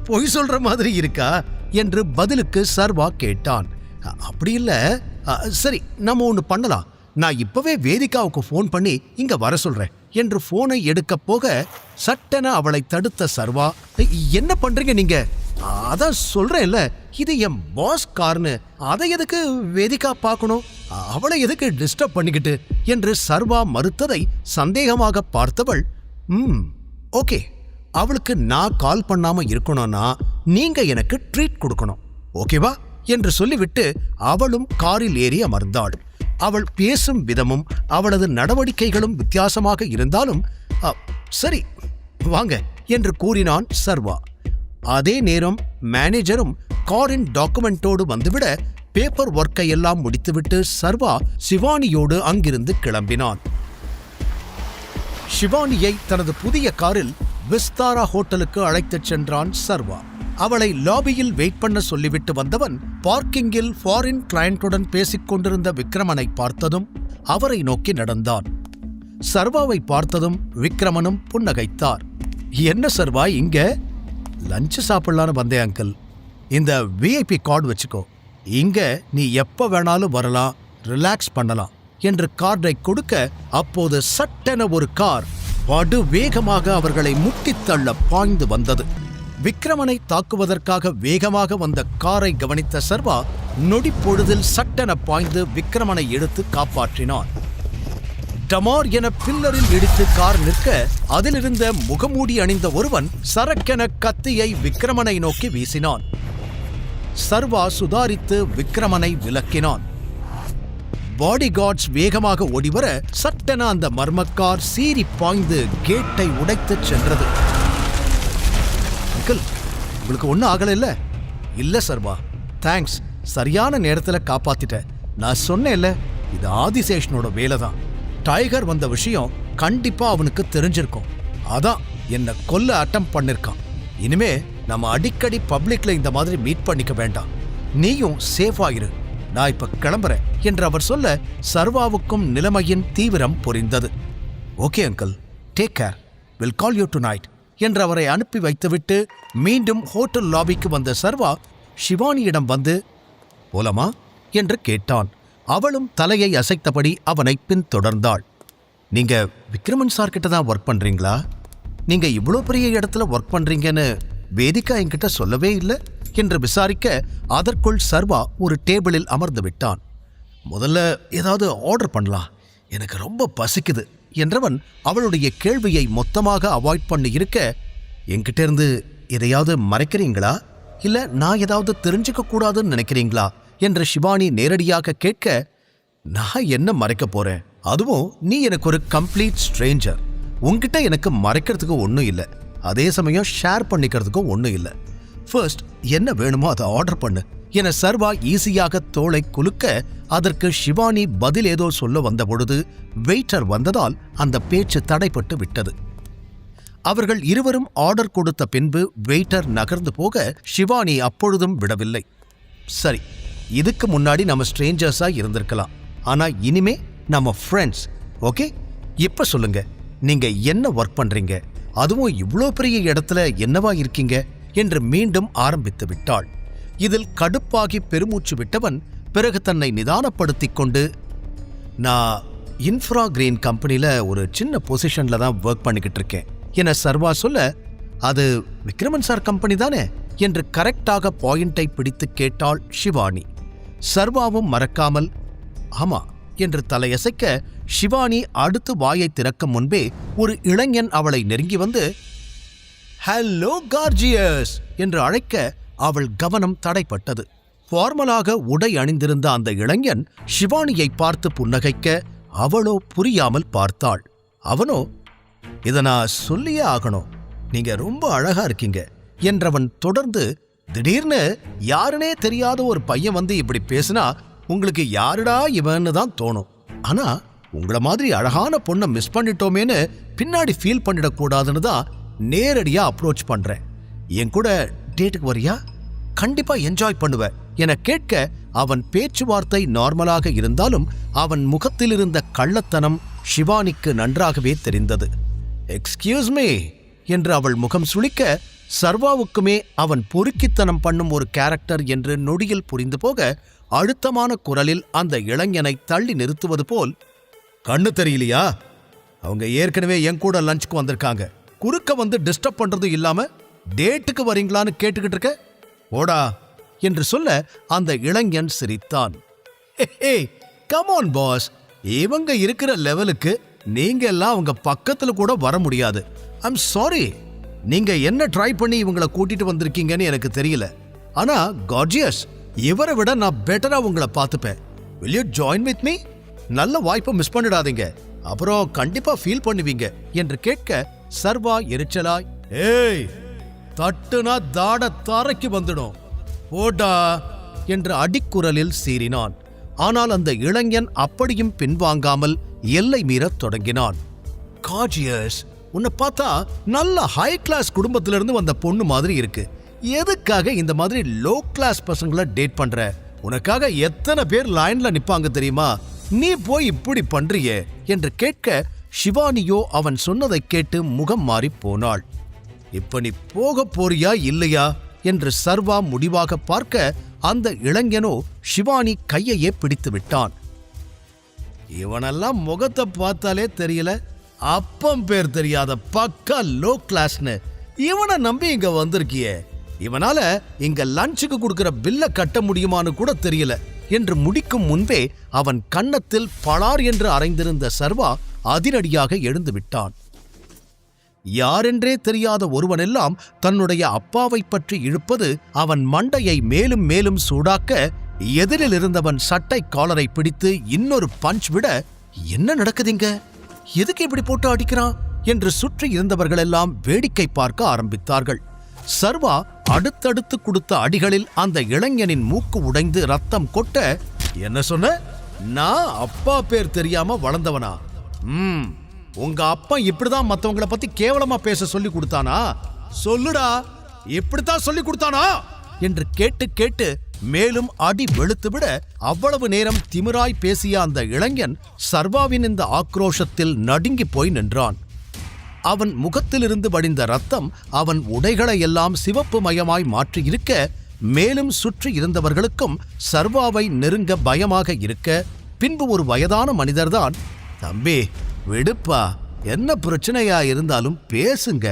பொய் சொல்ற மாதிரி இருக்கா என்று பதிலுக்கு சர்வா கேட்டான். அப்படி இல்ல. சரி, நம்ம ஒன்று பண்ணலாம். நான் இப்பவே வேதிகாவுக்கு ஃபோன் பண்ணி இங்க வர சொல்றேன் என்று போனை எடுக்க போக சட்டென அவளை தடுத்த சர்வா, என்ன பண்றீங்க நீங்க? அதான் சொல்றேன்ல, இது என் பாஸ் கார்னு. அதை எதுக்கு வேதிகா பார்க்கணும்? அவளை எதுக்கு டிஸ்டர்ப் பண்ணிக்கிட்டு என்று சர்வா மறுத்ததை சந்தேகமாக பார்த்தவள், ஓகே, அவளுக்கு நான் கால் பண்ணாம இருக்கணும்னா நீங்க எனக்கு ட்ரீட் கொடுக்கணும், ஓகேவா என்று சொல்லிவிட்டு அவளும் காரில் ஏறி அமர்ந்தாள். அவள் பேசும் விதமும் அவளது நடவடிக்கைகளும் வித்தியாசமாக இருந்தாலும் சரி வாங்க என்று கூறினான் சர்வா. அதே நேரம் மேனேஜரும் காரின் டாக்குமெண்டோடு வந்துவிட பேப்பர் ஒர்க்கை எல்லாம் முடித்துவிட்டு சர்வா சிவானியோடு அங்கிருந்து கிளம்பினான். சிவானியை தனது புதிய காரில் விஸ்தாரா ஹோட்டலுக்கு அழைத்துச் சென்றான் சர்வா. அவளை லாபியில் வெயிட் பண்ண சொல்லிவிட்டு வந்தவன் பார்க்கிங்கில் ஃபாரின் கிளையண்டுடன் பேசிக் கொண்டிருந்த விக்ரமனை பார்த்ததும் அவரை நோக்கி நடந்தான். சர்வாவை பார்த்ததும் விக்ரமனும் புன்னகைத்தார். என்ன சர்வா இங்க? லஞ்சு சாப்பிடலான்னு வந்தேன் அங்கிள். இந்த விஐபி கார்டு வச்சுக்கோ. இங்க நீ எப்ப வேணாலும் வரலாம், ரிலாக்ஸ் பண்ணலாம் என்று கார்டை கொடுக்க அப்போது சட்டென ஒரு கார் படு வேகமாக அவர்களை முட்டித்தள்ள பாய்ந்து வந்தது. விக்ரமனை தாக்குவதற்காக வேகமாக வந்த காரை கவனித்த சர்வா நொடிப்பொழுதில் சட்டென பாய்ந்து விக்ரமனை எடுத்து காப்பாற்றினான். டமார் என பில்லரில் இடித்து கார் நிற்க அதிலிருந்த முகமூடி அணிந்த ஒருவன் சரக்கென கத்தியை விக்ரமனை நோக்கி வீசினான். சர்வா சுதாரித்து விக்ரமனை விலக்கினான். பாடி கார்ட்ஸ் வேகமாக ஓடிவர சட்டென அந்த மர்மக்கார் சீறி பாய்ந்து கேட்டை உடைத்துச் சென்றது. அங்கிள், உங்களுக்கு ஒன்றும் ஆகல இல்ல? இல்ல சர்வா, தேங்க்ஸ், சரியான நேரத்தில் காப்பாத்திட்ட. நான் சொன்னேன்ல, இது ஆதிசேஷனோட வேலை தான். டைகர் வந்த விஷயம் கண்டிப்பா அவனுக்கு தெரிஞ்சிருக்கும். அதான் என்ன கொல்ல அட்டம் பண்ணிருக்கான். இனிமே நம்ம அடிக்கடி பப்ளிக்ல இந்த மாதிரி மீட் பண்ணிக்க வேண்டாம். நீயும் சேஃபா இரு. நான் இப்ப கிளம்புறேன் என்று அவர் சொல்ல சர்வாவுக்கும் நிலைமையின் தீவிரம் புரிந்தது. Okay uncle, take care, will call you tonight என்று அவரை அனுப்பி வைத்துவிட்டு மீண்டும் ஹோட்டல் லாபிக்கு வந்த சர்வா ஷிவானியிடம் வந்து போலாமா என்று கேட்டான். அவளும் தலையை அசைத்தபடி அவனை பின்தொடர்ந்தாள். நீங்க விக்ரமன் சார் கிட்ட தான் ஒர்க் பண்றீங்களா? நீங்க இவ்வளோ பெரிய இடத்துல ஒர்க் பண்றீங்கன்னு வேதிகா என்கிட்ட சொல்லவே இல்லை என்று விசாரிக்க அதற்குள் சர்வா ஒரு டேபிளில் அமர்ந்து விட்டான். முதல்ல ஏதாவது ஆர்டர் பண்ணலாம், எனக்கு ரொம்ப பசிக்குது என்றவன் அவளுடைய கேள்வியை மொத்தமாக அவாய்ட் பண்ணி இருக்க, என்கிட்ட இருந்து எதையாவது மறைக்கிறீங்களா, இல்ல நான் ஏதாவது தெரிஞ்சுக்க கூடாதுன்னு நினைக்கிறீங்களா என்று ஷிவானி நேரடியாக கேட்க, நான் என்ன மறைக்க போறேன்? அதுவும் நீ எனக்கு ஒரு கம்ப்ளீட் ஸ்ட்ரேஞ்சர். உன்கிட்ட எனக்கு மறைக்கிறதுக்கு ஒன்றும் இல்லை, அதே சமயம் ஷேர் பண்ணிக்கிறதுக்கும் ஒன்றும் இல்லை. ஃபர்ஸ்ட் என்ன வேணுமோ அதை ஆர்டர் பண்ணு என சர்வா ஈஸியாக தோளை குலுக்க அதற்கு ஷிவானி பதில் ஏதோ சொல்ல வந்த பொழுது வெயிட்டர் வந்ததால் அந்த பேச்சு தடைப்பட்டு விட்டது. அவர்கள் இருவரும் ஆர்டர் கொடுத்த பின்பு வெயிட்டர் நகர்ந்து போக ஷிவானி அப்பொழுதும் விடவில்லை. சரி, இதுக்கு முன்னாடி நம்ம ஸ்ட்ரேஞ்சர்ஸா இருந்திருக்கலாம், ஆனா இனிமே நம்ம ஃப்ரெண்ட்ஸ், ஓகே? இப்ப சொல்லுங்க, நீங்க என்ன ஒர்க் பண்றீங்க, அதுவும் இவ்வளோ பெரிய இடத்துல என்னவா இருக்கீங்க என்று மீண்டும் ஆரம்பித்து விட்டாள். இதில் கடுப்பாகி பெருமூச்சு விட்டவன் பிறகு தன்னை நிதானப்படுத்திக் கொண்டு, நான் இன்ஃப்ரா கிரீன் கம்பெனியில் ஒரு சின்ன பொசிஷனில் தான் ஒர்க் பண்ணிக்கிட்டு இருக்கேன் என சர்வா சொல்ல, அது விக்ரமன் சார் கம்பெனி தானே என்று கரெக்டாக பாயிண்டை பிடித்து கேட்டாள் ஷிவானி. சர்வாவும் மறக்காமல் ஆமா என்று தலையசைக்க ஷிவானி அடுத்து வாயை திறக்கும் முன்பே ஒரு இளைஞன் அவளை நெருங்கி வந்து ஹலோ கார்ஜியஸ் என்று அழைக்க அவள் கவனம் தடைப்பட்டது. ஃபார்மலாக உடை அணிந்திருந்த அந்த இளைஞன் ஷிவானியை பார்த்து புன்னகைக்க அவளோ புரியாமல் பார்த்தாள். அவனோ, இதை நான் சொல்லியே ஆகணும், நீங்க ரொம்ப அழகா இருக்கீங்க என்றவன் தொடர்ந்து, திடீர்னு யாருனே தெரியாத ஒரு பையன் வந்து இப்படி பேசினா உங்களுக்கு யாருடா இவன்னு தான் தோணும். ஆனா உங்கள மாதிரி அழகான பொண்ணை மிஸ் பண்ணிட்டோமேன்னு பின்னாடி ஃபீல் பண்ணிடக்கூடாதுன்னு தான் நேரடியா அப்ரோச் பண்றேன். என் கூட டேட்டுக்கு வரியா? கண்டிப்பா என்ஜாய் பண்ணுவ என கேட்க அவன் பேச்சுவார்த்தை நார்மலாக இருந்தாலும் அவன் முகத்தில் இருந்த கள்ளத்தனம் ஷிவானிக்கு நன்றாகவே தெரிந்தது. எக்ஸ்கியூஸ் மீ என்று அவள் முகம் சுளிக்க சர்வாவுக்குமே அவன் பொறுக்கித்தனம் பண்ணும் ஒரு கேரக்டர் என்று நொடியில் புரிந்து போக அழுத்தமான குரலில் அந்த இளைஞனை தள்ளி நிறுத்துவது போல், கண்ணு தெரியலையா? அவங்க ஏற்கனவே என் கூட லஞ்சுக்கு வந்திருக்காங்க. குறுக்க வந்து டிஸ்டர்ப் பண்றதும் இல்லாம டேட்டுக்கு வரீங்களான்னு கேட்டுக்கிட்டு இருக்க, ஓடா என்று சொல்ல அந்த இளைஞன் சிரித்தான். கம் ஆன் பாஸ், இவங்க இருக்கிற லெவலுக்கு நீங்க எல்லாம் அவங்க பக்கத்துல கூட வர முடியாது. ஐம் சாரி, நீங்க என்ன ட்ரை பண்ணி இவங்களை கூட்டிட்டு வந்திருக்கீங்கன்னு எனக்கு தெரியல. ஆனா கார்ஜியஸ், இவரை விட நான் பெட்டரா உங்களை பார்த்துப்பேன். will you join with me? நல்ல வாய்ப்பை மிஸ் பண்ணிடாதீங்க, அப்புறம் கண்டிப்பா ஃபீல் பண்ணுவீங்க என்று கேட்க சர்வா எரிச்சலாய், ஏய் தட்டுனா தாட தரைக்கு வந்துடும், போடா என்று அடிக்குரலில் சீறினான். ஆனால் அந்த இளைஞன் அப்படியும் பின்வாங்காமல் எல்லை மீறத் தொடங்கினான். கார்ஜியஸ், உன்னை பார்த்தா நல்ல ஹை கிளாஸ் குடும்பத்திலிருந்து வந்த பொண்ணு மாதிரி இருக்கு. எதுக்காக இந்த மாதிரி லோ கிளாஸ் பசங்களை டேட் பண்ற? உனக்காக எத்தனை பேர் லைன்ல நிப்பாங்க தெரியுமா? நீ போய் இப்படி பண்றியே என்று கேட்க ஷிவானியோ அவன் சொன்னதை கேட்டு முகம் மாறி போனாள். இப்ப நீ போக போறியா இல்லையா என்று சர்வா முடிவாக பார்க்க அந்த இளைஞனோ ஷிவானி கையையே பிடித்து விட்டான். இவனெல்லாம் முகத்தை பார்த்தாலே தெரியல, அப்பம் பேர் தெரியாத பக்கா லோ கிளாஸ்னு. இவனை நம்பி இங்க வந்திருக்கியே, இவனால இங்க லஞ்சுக்கு கொடுக்கிற பில்ல கட்ட முடியுமான்னு கூட தெரியல என்று முடிக்கும் முன்பே அவன் கன்னத்தில் பளார் என்று அரைந்திருந்த சர்வா அதிரடியாக எழுந்து விட்டான். யாரென்றே தெரியாத ஒருவனெல்லாம் தன்னுடைய அப்பாவை பற்றி இழுப்பது அவன் மண்டையை மேலும் மேலும் சூடாக்க எதிரில் இருந்தவன் சட்டை காலரை பிடித்து இன்னொரு பஞ்ச் விட, என்ன நடக்குதுங்க, எதுக்கு இப்படி போட்டு அடிக்கிறான் என்று சுற்றி இருந்தவர்களெல்லாம் வேடிக்கை பார்க்க ஆரம்பித்தார்கள். சர்வா அடுத்தடுத்து கொடுத்த அடிகளில் அந்த இளைஞனின் மூக்கு உடைந்து ரத்தம் கொட்ட, என்ன சொன்ன? நான் அப்பா பேர் தெரியாம வளர்ந்தவனா? உங்க அப்பா இப்படிதான் மத்தவங்களை பத்தி கேவலமா பேச சொல்லி கொடுத்தானா? சொல்லுடா, இப்படித்தான் சொல்லி கொடுத்தானா என்று கேட்டு கேட்டு மேலும் அடி வெளுத்து விட, அவ்வளவு நேரம் திமிராய் பேசிய அந்த இளைஞன் சர்வாவின் இந்த ஆக்ரோஷத்தில் நடுங்கி போய் நின்றான். அவன் முகத்திலிருந்து வடிந்த ரத்தம் அவன் உடைகளை எல்லாம் சிவப்பு மயமாய் மாற்றியிருக்க, மேலும் சுற்றி இருந்தவர்களுக்கும் சர்வாவை நெருங்க பயமாக இருக்க, பின்பு ஒரு வயதான மனிதர்தான், தம்பி விடுப்பா, என்ன பிரச்சனையா இருந்தாலும் பேசுங்க,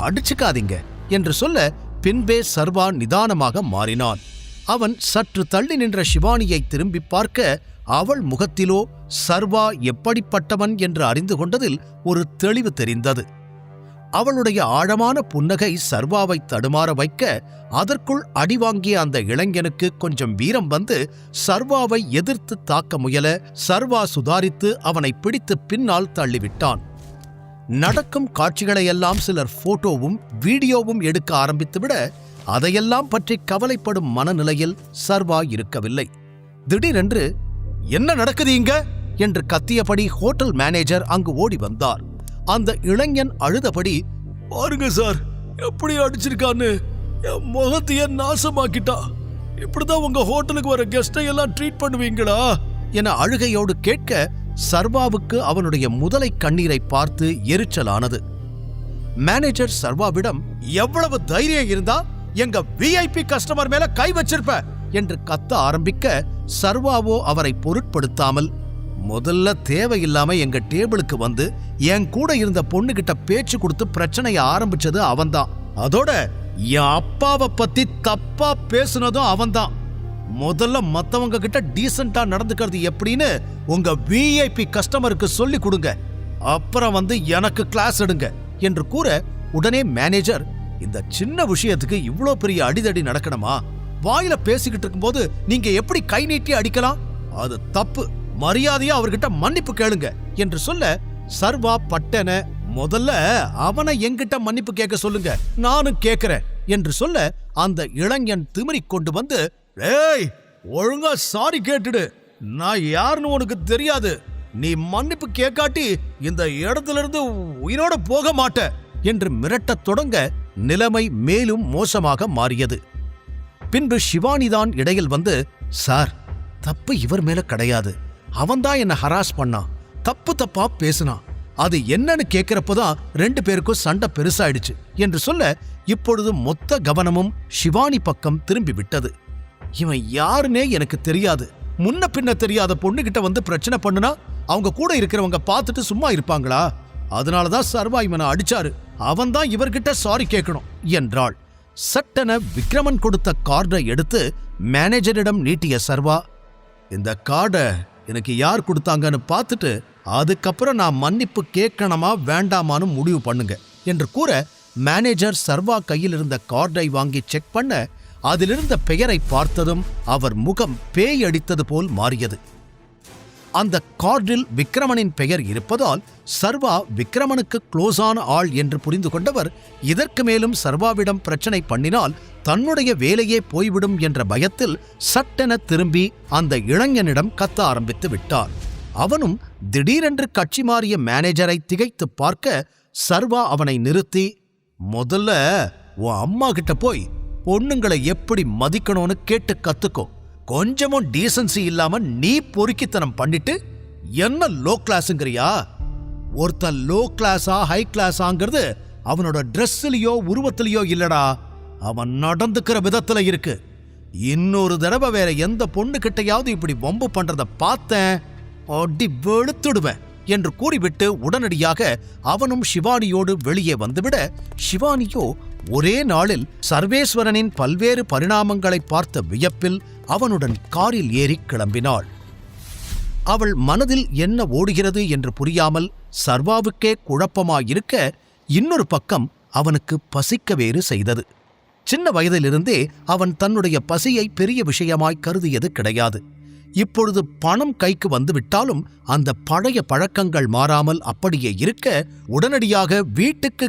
அடிச்சுக்காதீங்க என்று சொல்ல, பின்பே சர்வா நிதானமாக மாறினான். அவன் சற்று தள்ளி நின்ற ஷிவானியை திரும்பி பார்க்க, அவள் முகத்திலோ சர்வா எப்படிப்பட்டவன் என்று அறிந்து கொண்டதில் ஒரு தெளிவு தெரிந்தது. அவளுடைய ஆழமான புன்னகை சர்வாவை தடுமாற வைக்க, அதற்குள் அடிவாங்கிய அந்த இளைஞனுக்கு கொஞ்சம் வீரம் வந்து சர்வாவை எதிர்த்து தாக்க முயல, சர்வா சுதாரித்து அவனை பிடித்து பின்னால் தள்ளிவிட்டான். நடக்கும் காட்சிகளையெல்லாம் சிலர் போட்டோவும் வீடியோவும் எடுக்க ஆரம்பித்துவிட, அதையெல்லாம் பற்றி கவலைப்படும் மனநிலையில் சர்வா இருக்கவில்லை. திடீரென்று, என்ன நடக்குது இங்க என்று கத்தியபடி ஹோட்டல் மேனேஜர் அங்கு ஓடி வந்தார். அந்த இளைஞன் அழுதபடி, பாருங்க சார், எப்படி அடிச்சிருக்கான்னு, என் முகத்தையே நாசமாக்கிட்டா. இப்படிதான் உங்க ஹோட்டலுக்கு வர கெஸ்டை எல்லாம் ட்ரீட் பண்ணுவீங்களா என அழுகையோடு கேட்க, சர்வாவுக்கு அவனுடைய முதலை கண்ணீரை பார்த்து எரிச்சலானது. மேனேஜர் சர்வாவிடம், எவ்வளவு தைரியம் இருந்தா எங்க விஐபி கஸ்டமர் மேல கை வச்சிருப்ப என்று கத்த ஆரம்பிக்க, சர்வாவோ அவரை பொருட்படுத்தாமல், முதல்ல தேவையில்லாம எங்க டேபிளுக்கு வந்து என் கூட இருந்த பொண்ணுகிட்ட பேச்சு கொடுத்து பிரச்சனைய ஆரம்பிச்சது அவன்தான். அதோட என் அப்பாவை பத்தி தப்பா பேசுனதும் அவன்தான். முதல்ல மத்தவங்க கிட்ட டீசென்ட்டா நடந்துக்கிறது எப்படின்னு உங்க விஐபி கஸ்டமருக்கு சொல்லி கொடுங்க, அப்புறம் வந்து எனக்கு கிளாஸ் எடுங்க என்று கூற, உடனே மேனேஜர், இந்த சின்ன விஷயத்துக்கு இவ்ளோ பெரிய அடிதடி நடக்கணுமா? வாயில பேசிக்கிட்டு இருக்கும்போது நீங்க எப்படி கை நீட்டி அடிக்கலாம்? அது தப்பு, மரியாதையா அவர்கிட்ட மன்னிப்பு கேளுங்க என்று சொல்ல, சர்வா பட்டன, முதல்ல அவனை என்கிட்ட மன்னிப்பு கேட்க சொல்லுங்க, நானும் கேட்கிறேன் என்று சொல்ல, அந்த இளைஞன் திமிரிக் கொண்டு வந்து, ஏய் ஒழுங்கா சாரி கேட்டுடு, நான் யாருன்னு உனக்கு தெரியாது, நீ மன்னிப்பு கேட்காட்டி இந்த இடத்துல இருந்து உயிரோட போக மாட்ட என்று மிரட்டத் தொடங்க, நிலைமை மேலும் மோசமாக மாறியது. பின்பு ஷிவானிதான் இடையில் வந்து, சார், தப்பு இவர் மேல கிடையாது, அவன்தான் என்ன ஹராஸ் பண்ணான், தப்பு தப்பா பேசினான், அது என்னன்னு கேட்கிறப்பதான் 2 பேருக்கும் சண்டை பெருசாயிடுச்சு என்று சொல்ல, இப்பொழுது மொத்த கவனமும் ஷிவானி பக்கம் திரும்பி விட்டது. இவன் யாருன்னே எனக்கு தெரியாது, முன்ன பின்ன தெரியாத பொண்ணுகிட்ட வந்து பிரச்சனை பண்ணுனா அவங்க கூட இருக்கிறவங்க பார்த்துட்டு சும்மா இருப்பாங்களா? அதனாலதான் சர்வா இவனை அடிச்சாரு. அவன்தான் இவர்கிட்ட சாரி கேட்கணும் என்றாள். சட்டென விக்ரமன் கொடுத்த கார்டை எடுத்து மேனேஜரிடம் நீட்டிய சர்வா, இந்த கார்டை எனக்கு யார் கொடுத்தாங்கன்னு பார்த்துட்டு அதுக்கப்புறம் நான் மன்னிப்பு கேட்கணுமா வேண்டாமான்னு முடிவு பண்ணுங்க என்று கூற, மேனேஜர் சர்வா கையில் இருந்த கார்டை வாங்கி செக் பண்ண அதிலிருந்த பெயரை பார்த்ததும் அவர் முகம் பேய் அடித்தது போல் மாறியது. அந்த கார்டில் விக்ரமனின் பெயர் இருப்பதால் சர்வா விக்ரமனுக்கு க்ளோஸான ஆள் என்று புரிந்து கொண்டவர், இதற்கு மேலும் சர்வாவிடம் பிரச்சனை பண்ணினால் தன்னுடைய வேலையே போய்விடும் என்ற பயத்தில் சட்டென திரும்பி அந்த இளைஞனிடம் கத்த ஆரம்பித்து விட்டார். அவனும் திடீரென்று கட்சி மாறிய மேனேஜரை திகைத்து பார்க்க, சர்வா அவனை நிறுத்தி, முதல்ல உன் அம்மா கிட்ட போய் பொண்ணுங்களை எப்படி மதிக்கணும்னு கேட்டு கத்துக்கோ. கொஞ்சமும் டீசன்சி இல்லாம நீ பொறுக்கித்தனம் பண்ணிட்டு என்ன லோ கிளாஸ்ங்கிறியா? ஒருத்தன் லோ கிளாஸா ஹை கிளாஸாங்கிறது அவனோட ட்ரெஸ்ஸிலேயோ உருவத்திலேயோ இல்லடா, அவன் நடந்துக்கிற விதத்துல இருக்கு. இன்னொரு தடவை வேற எந்த பொண்ணு கிட்டையாவது இப்படி வம்பு பண்றத பார்த்தேன், அடி வெளுத்துடுவேன் என்று கூறிவிட்டு உடனடியாக அவனும் ஷிவானியோடு வெளியே வந்துவிட, ஷிவானியோ ஒரே நாளில் சர்வேஸ்வரனின் பல்வேறு பரிணாமங்களை பார்த்த வியப்பில் அவனுடன் காரில் ஏறி கிளம்பினாள். அவள் மனதில் என்ன ஓடுகிறது என்று புரியாமல் சர்வாவுக்கே குழப்பமாயிருக்க, இன்னொரு பக்கம் அவனுக்கு பசிக்க வேறு செய்தது. சின்ன வயதிலிருந்தே அவன் தன்னுடைய பசியை பெரிய விஷயமாய் கருதியது கிடையாது. இப்பொழுது பணம் கைக்கு வந்துவிட்டாலும் அந்த பழைய பழக்கங்கள் மாறாமல் அப்படியே இருக்க, உடனடியாக வீட்டுக்கு